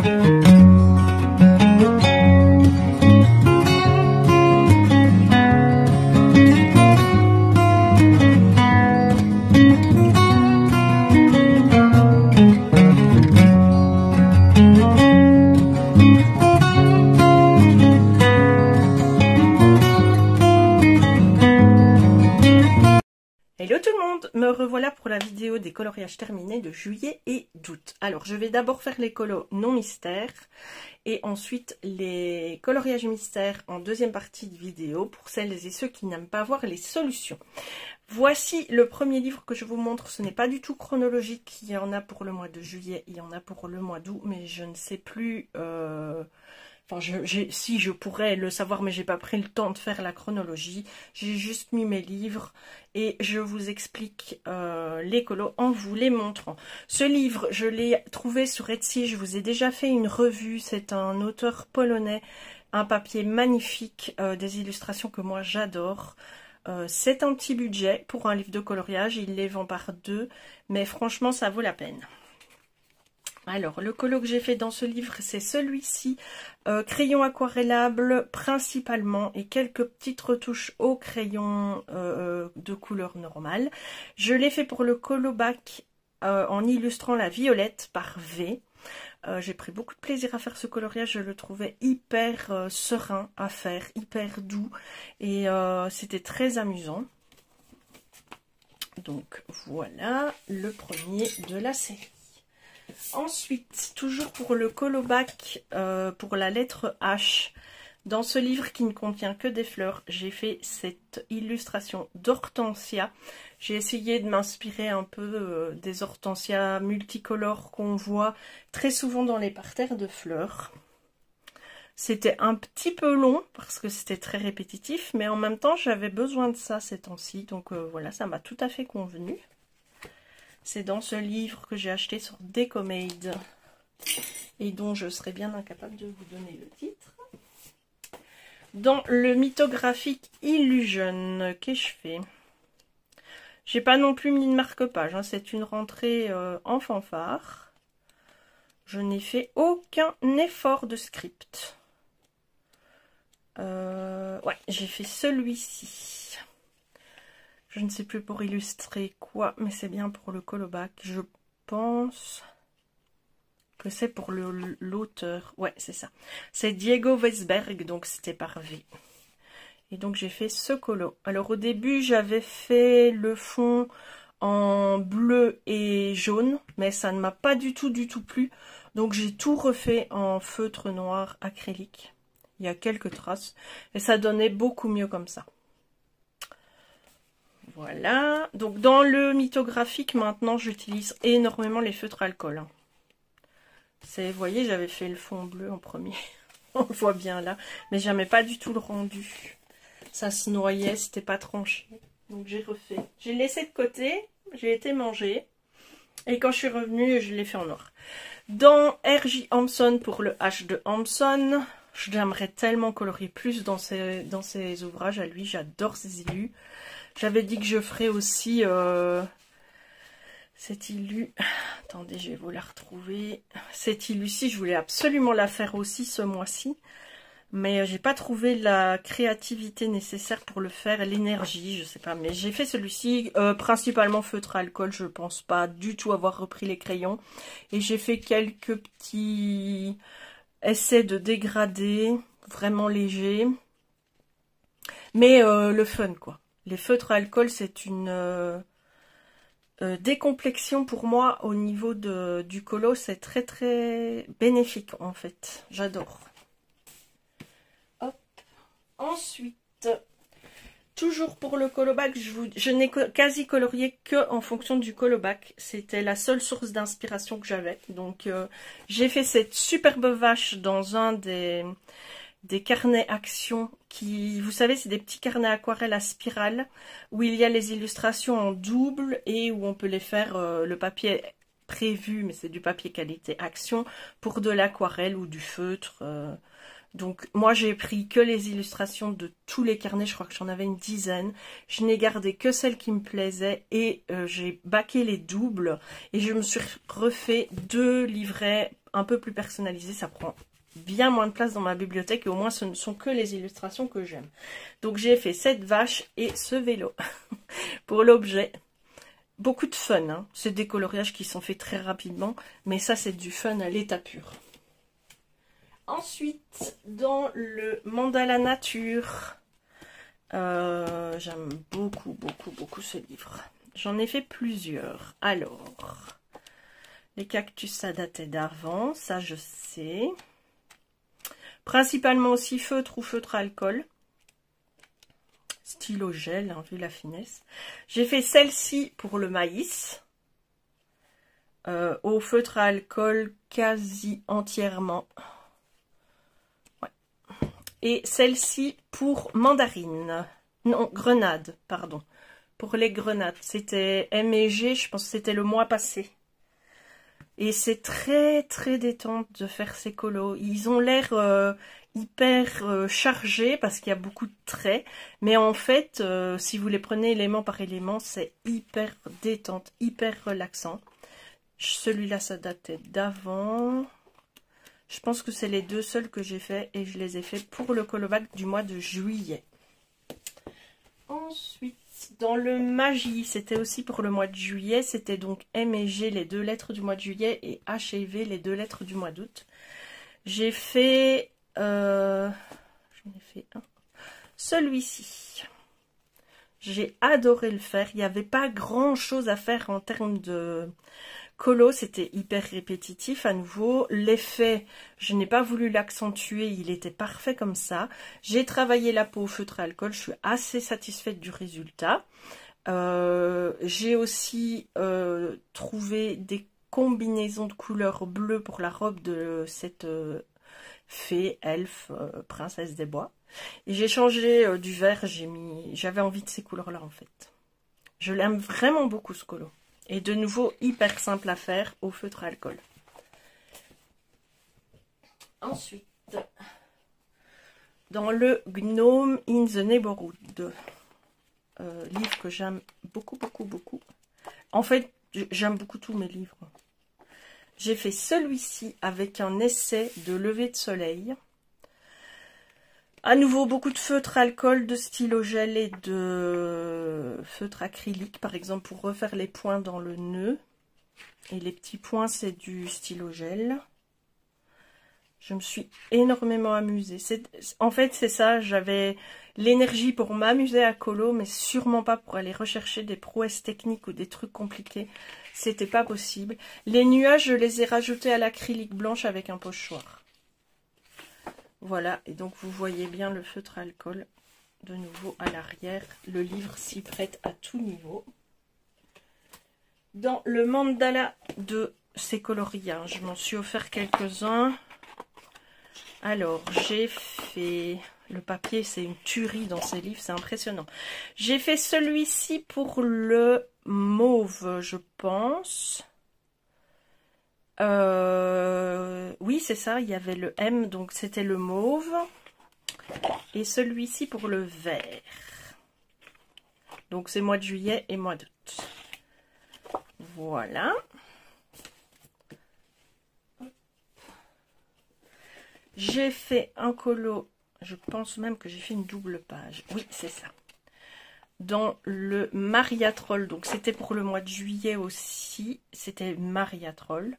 Hello tout le monde, me revoilà pour la vidéo des coloriages terminés de juillet et d'août. Alors je vais d'abord faire les colos non mystères et ensuite les coloriages mystères en deuxième partie de vidéo pour celles et ceux qui n'aiment pas voir les solutions. Voici le premier livre que je vous montre, ce n'est pas du tout chronologique, il y en a pour le mois de juillet, il y en a pour le mois d'août, mais je ne sais plus... Enfin, si je pourrais le savoir, mais j'ai pas pris le temps de faire la chronologie. J'ai juste mis mes livres et je vous explique les colos en vous les montrant. Ce livre, je l'ai trouvé sur Etsy. Je vous ai déjà fait une revue. C'est un auteur polonais, un papier magnifique, des illustrations que moi j'adore. C'est un petit budget pour un livre de coloriage. Il les vend par deux, mais franchement, ça vaut la peine. Alors, le colo que j'ai fait dans ce livre, c'est celui-ci, crayon aquarellable principalement et quelques petites retouches au crayon de couleur normale. Je l'ai fait pour le colo bac en illustrant la violette par V. J'ai pris beaucoup de plaisir à faire ce coloriage, je le trouvais hyper serein à faire, hyper doux et c'était très amusant. Donc voilà le premier de la série. Ensuite, toujours pour le colo bac, pour la lettre H, dans ce livre qui ne contient que des fleurs, j'ai fait cette illustration d'hortensia. J'ai essayé de m'inspirer un peu des hortensias multicolores qu'on voit très souvent dans les parterres de fleurs. C'était un petit peu long parce que c'était très répétitif, mais en même temps j'avais besoin de ça ces temps-ci, donc voilà, ça m'a tout à fait convenu. C'est dans ce livre que j'ai acheté sur Decomade et dont je serais bien incapable de vous donner le titre. Dans le mythographique Illusion, qu'ai-je fait? J'ai pas non plus mis de marque-page, hein, c'est une rentrée en fanfare. Je n'ai fait aucun effort de script. Ouais, j'ai fait celui-ci. Je ne sais plus pour illustrer quoi, mais c'est bien pour le colo bac. Je pense que c'est pour l'auteur. Ouais, c'est ça. C'est Diego Weisberg, donc c'était par V. Et donc j'ai fait ce colo. Alors au début, j'avais fait le fond en bleu et jaune, mais ça ne m'a pas du tout plu. Donc j'ai tout refait en feutre noir acrylique. Il y a quelques traces. Et ça donnait beaucoup mieux comme ça. Voilà, donc dans le mythographique maintenant j'utilise énormément les feutres alcool. Vous voyez, j'avais fait le fond bleu en premier, on le voit bien là, mais j'aimais pas du tout le rendu. Ça se noyait, c'était pas tranché, donc j'ai refait. J'ai laissé de côté, j'ai été manger, et quand je suis revenue, je l'ai fait en noir. Dans R.J. Hampson pour le H de Hampson, j'aimerais tellement colorier plus dans ses ouvrages à lui, j'adore ses illus. J'avais dit que je ferais aussi cette illu. Attendez, je vais vous la retrouver. Cette illu-ci, je voulais absolument la faire aussi ce mois-ci. Mais j'ai pas trouvé la créativité nécessaire pour le faire, l'énergie, je sais pas. Mais j'ai fait celui-ci, principalement feutre alcool, je pense pas du tout avoir repris les crayons. Et j'ai fait quelques petits essais de dégradé, vraiment légers. Mais le fun, quoi. Les feutres à alcool, c'est une décomplexion pour moi au niveau du colo. C'est très très bénéfique en fait. J'adore. Hop. Ensuite, toujours pour le colo bac, je n'ai quasi colorié que en fonction du colo bac. C'était la seule source d'inspiration que j'avais. Donc j'ai fait cette superbe vache dans un des carnets action qui, vous savez, c'est des petits carnets aquarelles à spirale où il y a les illustrations en double et où on peut les faire, le papier prévu, mais c'est du papier qualité action pour de l'aquarelle ou du feutre. Donc moi j'ai pris que les illustrations de tous les carnets, je crois que j'en avais une dizaine. Je n'ai gardé que celles qui me plaisaient et j'ai baqué les doubles et je me suis refait 2 livrets un peu plus personnalisé, ça prend bien moins de place dans ma bibliothèque et au moins ce ne sont que les illustrations que j'aime. Donc j'ai fait cette vache et ce vélo pour l'objet. Beaucoup de fun, hein. C'est des coloriages qui sont faits très rapidement, mais ça c'est du fun à l'état pur. Ensuite, dans le mandala nature, j'aime beaucoup ce livre. J'en ai fait plusieurs. Alors, les cactus, ça datait d'avant, ça je sais. Principalement aussi feutre ou feutre à alcool. Stylo gel, hein, vu la finesse. J'ai fait celle-ci pour le maïs. Au feutre à alcool quasi entièrement. Ouais. Et celle-ci pour mandarine. Non, grenade, pardon. Pour les grenades. C'était M et G, je pense que c'était le mois passé. Et c'est très détente de faire ces colos. Ils ont l'air hyper chargés parce qu'il y a beaucoup de traits. Mais en fait, si vous les prenez élément par élément, c'est hyper détente, hyper relaxant. Celui-là, ça datait d'avant. Je pense que c'est les deux seuls que j'ai fait et je les ai fait pour le Colobac du mois de juillet. Ensuite, dans le magie, c'était aussi pour le mois de juillet. C'était donc M et G, les deux lettres du mois de juillet, et H et V, les deux lettres du mois d'août. J'ai fait... j'en ai fait un. Celui-ci. J'ai adoré le faire. Il n'y avait pas grand-chose à faire en termes de colo. C'était hyper répétitif à nouveau. L'effet, je n'ai pas voulu l'accentuer. Il était parfait comme ça. J'ai travaillé la peau au feutre à alcool. Je suis assez satisfaite du résultat. J'ai aussi trouvé des combinaisons de couleurs bleues pour la robe de cette fée, elfe, princesse des bois. Et j'ai changé du vert, j'avais envie de ces couleurs-là en fait. Je l'aime vraiment beaucoup ce colo. Et de nouveau, hyper simple à faire au feutre à alcool. Ensuite, dans le Gnome in the Neighborhood, livre que j'aime beaucoup. En fait, j'aime beaucoup tous mes livres. J'ai fait celui-ci avec un essai de lever de soleil. À nouveau, beaucoup de feutre alcool, de stylo gel et de feutre acrylique, par exemple, pour refaire les points dans le nœud. Et les petits points, c'est du stylo gel. Je me suis énormément amusée. En fait, c'est ça, j'avais l'énergie pour m'amuser à colo, mais sûrement pas pour aller rechercher des prouesses techniques ou des trucs compliqués. C'était pas possible. Les nuages, je les ai rajoutés à l'acrylique blanche avec un pochoir. Voilà, et donc vous voyez bien le feutre alcool de nouveau à l'arrière. Le livre s'y prête à tout niveau. Dans le mandala de ces coloris, hein, je m'en suis offert quelques-uns. Alors, j'ai fait... Le papier, c'est une tuerie dans ces livres, c'est impressionnant. J'ai fait celui-ci pour le mauve, je pense. Oui, c'est ça, il y avait le M, donc c'était le mauve. Et celui-ci pour le vert. Donc c'est mois de juillet et mois d'août. Voilà. J'ai fait un colo, je pense même que j'ai fait une double page. Oui, c'est ça. Dans le Mariatrol, donc c'était pour le mois de juillet aussi. C'était Mariatrol.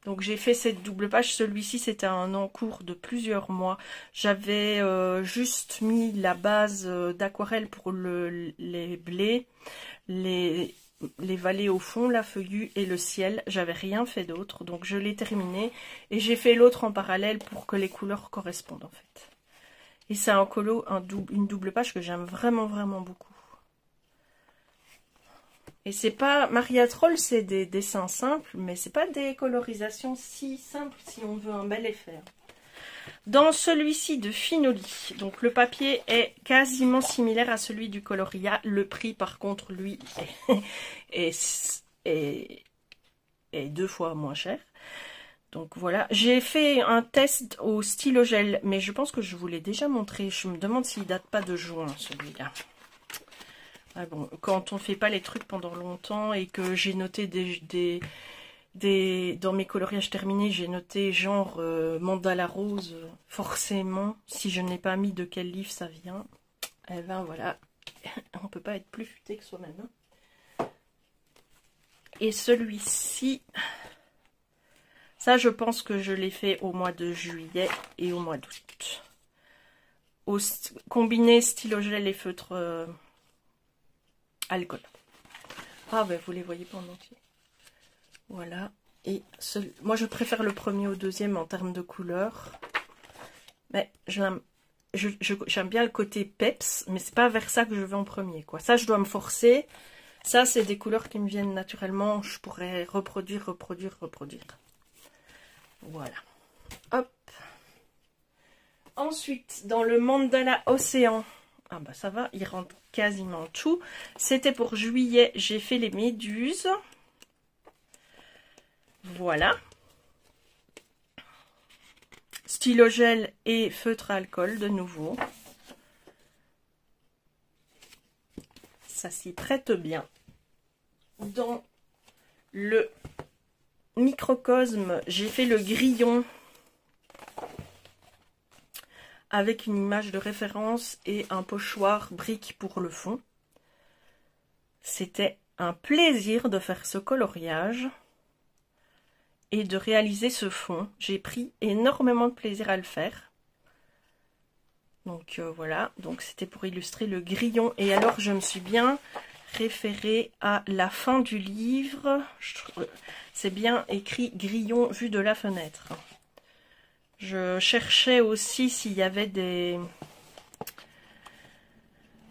Donc j'ai fait cette double page, celui-ci c'était un encours de plusieurs mois. J'avais juste mis la base d'aquarelle pour les blés, les vallées au fond, la feuillue et le ciel. J'avais rien fait d'autre, donc je l'ai terminé. Et j'ai fait l'autre en parallèle pour que les couleurs correspondent en fait. Et c'est un colo, une double page que j'aime vraiment beaucoup. Et c'est pas... Mariatrol, c'est des dessins simples, mais c'est pas des colorisations si simples si on veut un bel effet. Dans celui-ci de Finoli, donc le papier est quasiment similaire à celui du Coloria. Le prix, par contre, lui, est 2 fois moins cher. Donc voilà, j'ai fait un test au stylo gel, mais je pense que je vous l'ai déjà montré. Je me demande s'il date pas de juin, celui-là. Ah bon, quand on fait pas les trucs pendant longtemps et que j'ai noté des Dans mes coloriages terminés, j'ai noté genre mandala rose, forcément. Si je n'ai pas mis de quel livre ça vient, eh ben voilà, on peut pas être plus futé que soi-même. Hein. Et celui-ci, ça je pense que je l'ai fait au mois de juillet et au mois d'août. Combiné stylo gel et feutre alcool. Ah ben vous les voyez pas en entier. Voilà. Et moi je préfère le premier au deuxième en termes de couleur. Mais j'aime bien le côté peps, mais c'est pas vers ça que je vais en premier, quoi. Ça je dois me forcer. Ça c'est des couleurs qui me viennent naturellement. Je pourrais reproduire. Voilà. Hop. Ensuite, dans le mandala océan. Ah bah ça va, il rentre quasiment tout. C'était pour juillet, j'ai fait les méduses. Voilà. Stylo gel et feutre à alcool de nouveau. Ça s'y prête bien. Dans le microcosme, j'ai fait le grillon avec une image de référence et un pochoir brique pour le fond. C'était un plaisir de faire ce coloriage et de réaliser ce fond. J'ai pris énormément de plaisir à le faire. Donc voilà, donc c'était pour illustrer le grillon. Et alors je me suis bien référée à la fin du livre. C'est bien écrit grillon vu de la fenêtre. Je cherchais aussi s'il y avait des...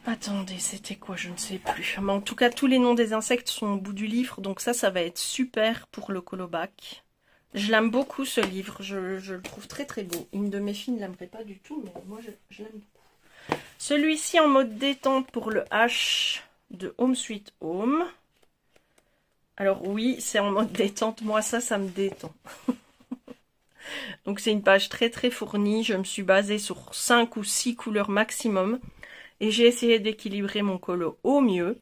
Attendez, c'était quoi? Je ne sais plus. Mais en tout cas, tous les noms des insectes sont au bout du livre. Donc ça va être super pour le colobac. Je l'aime beaucoup ce livre. Je le trouve très très beau. Une de mes filles ne l'aimerait pas du tout, mais moi je l'aime beaucoup. Celui-ci en mode détente pour le H de Home Sweet Home. Alors oui, c'est en mode détente. Moi ça me détend. Donc c'est une page très très fournie, je me suis basée sur 5 ou 6 couleurs maximum et j'ai essayé d'équilibrer mon colo au mieux.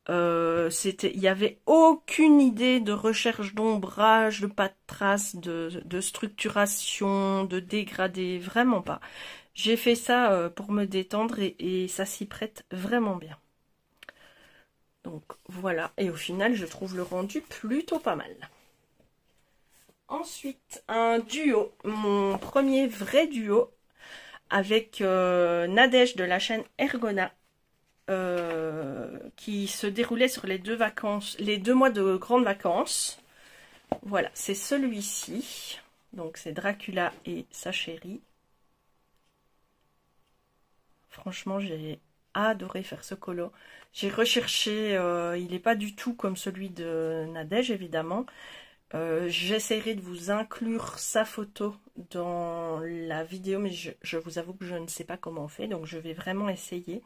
Il n'y avait aucune idée de recherche d'ombrage, de pas de traces, de structuration, de dégradé, vraiment pas. J'ai fait ça pour me détendre et ça s'y prête vraiment bien. Donc voilà, et au final je trouve le rendu plutôt pas mal. Ensuite, un duo, mon premier vrai duo avec Nadège de la chaîne Ergona qui se déroulait sur les deux mois de grandes vacances. Voilà, c'est celui-ci. Donc c'est Dracula et sa chérie. Franchement, j'ai adoré faire ce colo. J'ai recherché, il n'est pas du tout comme celui de Nadège évidemment. J'essaierai de vous inclure sa photo dans la vidéo, mais je vous avoue que je ne sais pas comment on fait, donc je vais vraiment essayer.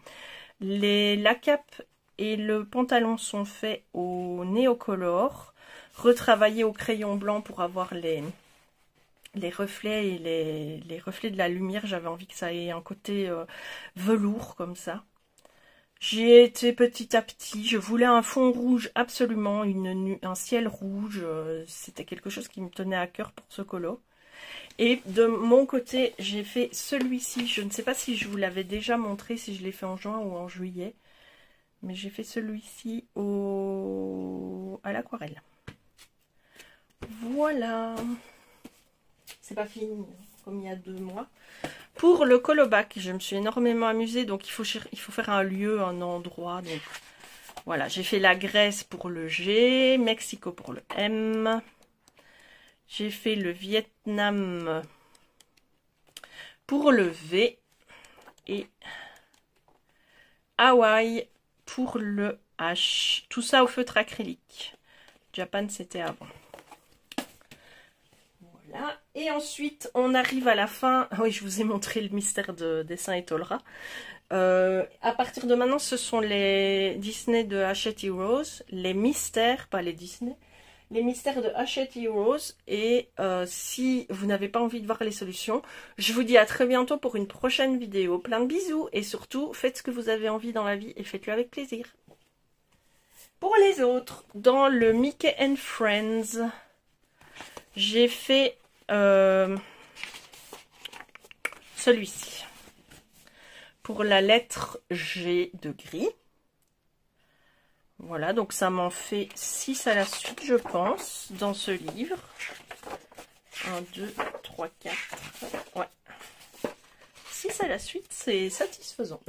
La cape et le pantalon sont faits au néocolor, retravaillés au crayon blanc pour avoir les reflets et les reflets de la lumière. J'avais envie que ça ait un côté velours comme ça. J'y ai été petit à petit, je voulais un fond rouge absolument, un ciel rouge, c'était quelque chose qui me tenait à cœur pour ce colo. Et de mon côté, j'ai fait celui-ci, je ne sais pas si je vous l'avais déjà montré, si je l'ai fait en juin ou en juillet, mais j'ai fait celui-ci à l'aquarelle. Voilà, c'est pas fini, comme il y a 2 mois. Pour le colobac, je me suis énormément amusée, donc il faut faire un lieu, un endroit. Donc voilà, j'ai fait la Grèce pour le G, Mexico pour le M. J'ai fait le Vietnam pour le V et Hawaï pour le H. Tout ça au feutre acrylique. Japan, c'était avant. Voilà. Et ensuite, on arrive à la fin. Oui, je vous ai montré le mystère de Dessin et Tolera. À partir de maintenant, ce sont les Disney de Hachette Heroes. Les mystères, pas les Disney. Les mystères de Hachette Heroes. Et si vous n'avez pas envie de voir les solutions, je vous dis à très bientôt pour une prochaine vidéo. Plein de bisous. Et surtout, faites ce que vous avez envie dans la vie et faites-le avec plaisir. Pour les autres, dans le Mickey and Friends... J'ai fait celui-ci. Pour la lettre G de gris. Voilà, donc ça m'en fait 6 à la suite, je pense, dans ce livre. 1, 2, 3, 4. Ouais. 6 à la suite, c'est satisfaisant.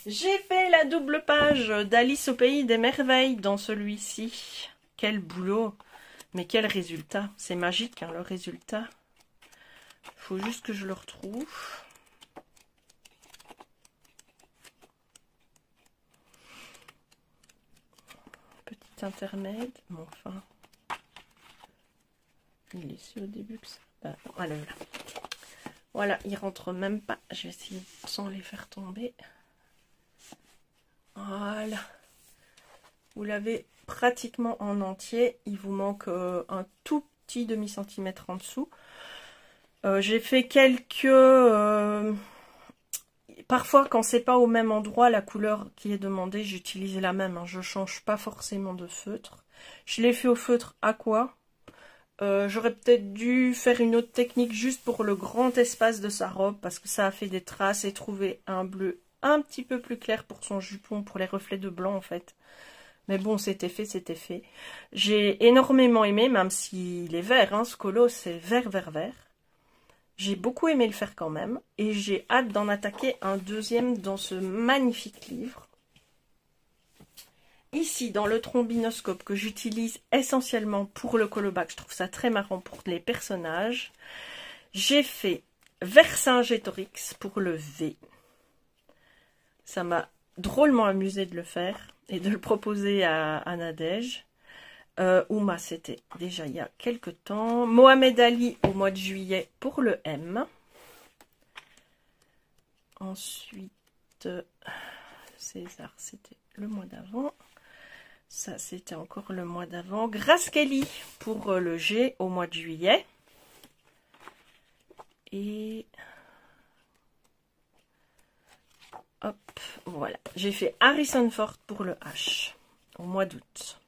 J'ai fait la double page d'Alice au pays des merveilles dans celui-ci. Quel boulot! Mais quel résultat! C'est magique, hein, le résultat. Il faut juste que je le retrouve. Petit intermède. Bon, enfin. Il est ici au début que ça. Bah, voilà. Voilà, il rentre même pas. Je vais essayer sans les faire tomber. Voilà. Vous l'avez pratiquement en entier. Il vous manque un tout petit demi-centimètre en dessous. J'ai fait quelques... Parfois, quand c'est pas au même endroit, la couleur qui est demandée, j'utilise la même. Hein. Je change pas forcément de feutre. Je l'ai fait au feutre aqua. J'aurais peut-être dû faire une autre technique juste pour le grand espace de sa robe parce que ça a fait des traces et trouver un bleu un petit peu plus clair pour son jupon, pour les reflets de blanc en fait. Mais bon, c'était fait, c'était fait. J'ai énormément aimé, même s'il est vert, hein, ce colo c'est vert, vert, vert. J'ai beaucoup aimé le faire quand même et j'ai hâte d'en attaquer un deuxième dans ce magnifique livre. Ici, dans le trombinoscope que j'utilise essentiellement pour le colobac, je trouve ça très marrant pour les personnages. J'ai fait Vercingétorix pour le V. Ça m'a drôlement amusé de le faire et de le proposer à Nadège. Ouma, c'était déjà il y a quelques temps. Mohamed Ali au mois de juillet pour le M. Ensuite, César, c'était le mois d'avant. Ça, c'était encore le mois d'avant. Grace Kelly pour le G au mois de juillet. Et... hop, voilà. J'ai fait Harrison Ford pour le H au mois d'août.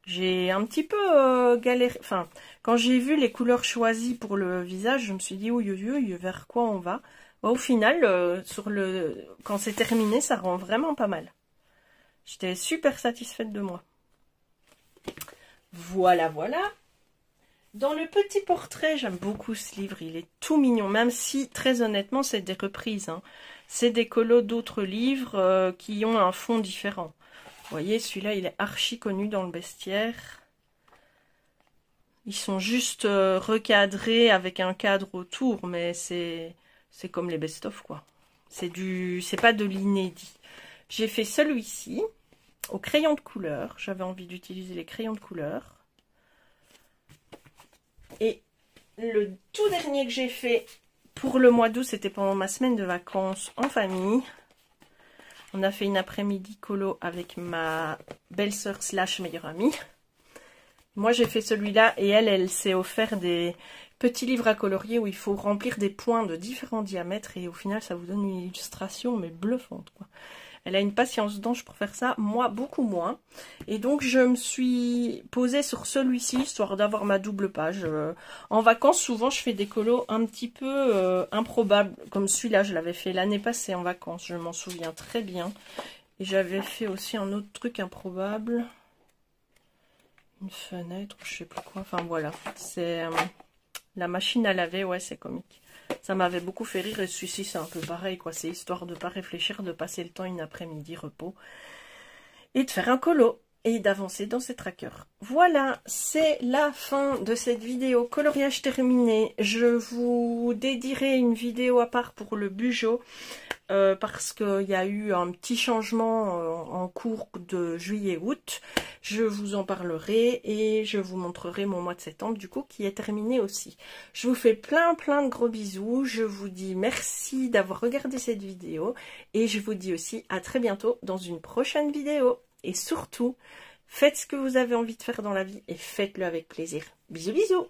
J'ai un petit peu galéré. Enfin, quand j'ai vu les couleurs choisies pour le visage, je me suis dit, oui, vers quoi on va? Au final, quand c'est terminé, ça rend vraiment pas mal. J'étais super satisfaite de moi. Voilà, voilà. Dans le petit portrait, j'aime beaucoup ce livre. Il est tout mignon, même si, très honnêtement, c'est des reprises. Hein. C'est des colos d'autres livres qui ont un fond différent. Vous voyez, celui-là, il est archi connu dans le bestiaire. Ils sont juste recadrés avec un cadre autour, mais c'est comme les best-of, quoi. C'est pas de l'inédit. J'ai fait celui-ci au crayon de couleur. J'avais envie d'utiliser les crayons de couleur. Et le tout dernier que j'ai fait pour le mois d'août, c'était pendant ma semaine de vacances en famille. On a fait une après-midi colo avec ma belle-sœur / meilleure amie. Moi, j'ai fait celui-là et elle s'est offert des petits livres à colorier où il faut remplir des points de différents diamètres et au final, ça vous donne une illustration, mais bluffante, quoi. Elle a une patience d'ange pour faire ça, moi beaucoup moins. Et donc je me suis posée sur celui-ci, histoire d'avoir ma double page. En vacances, souvent je fais des colos un petit peu improbables, comme celui-là, je l'avais fait l'année passée en vacances, je m'en souviens très bien. Et j'avais fait aussi un autre truc improbable. Une fenêtre, je sais plus quoi, enfin voilà. C'est la machine à laver, ouais c'est comique. Ça m'avait beaucoup fait rire et celui-ci c'est un peu pareil quoi, c'est histoire de pas réfléchir, de passer le temps une après-midi repos et de faire un colo et d'avancer dans ses trackers. Voilà, c'est la fin de cette vidéo coloriage terminé. Je vous dédierai une vidéo à part pour le Bugeot parce qu'il y a eu un petit changement en cours de juillet-août. Je vous en parlerai et je vous montrerai mon mois de septembre du coup qui est terminé aussi. Je vous fais plein de gros bisous. Je vous dis merci d'avoir regardé cette vidéo et je vous dis aussi à très bientôt dans une prochaine vidéo. Et surtout, faites ce que vous avez envie de faire dans la vie et faites-le avec plaisir. Bisous bisous.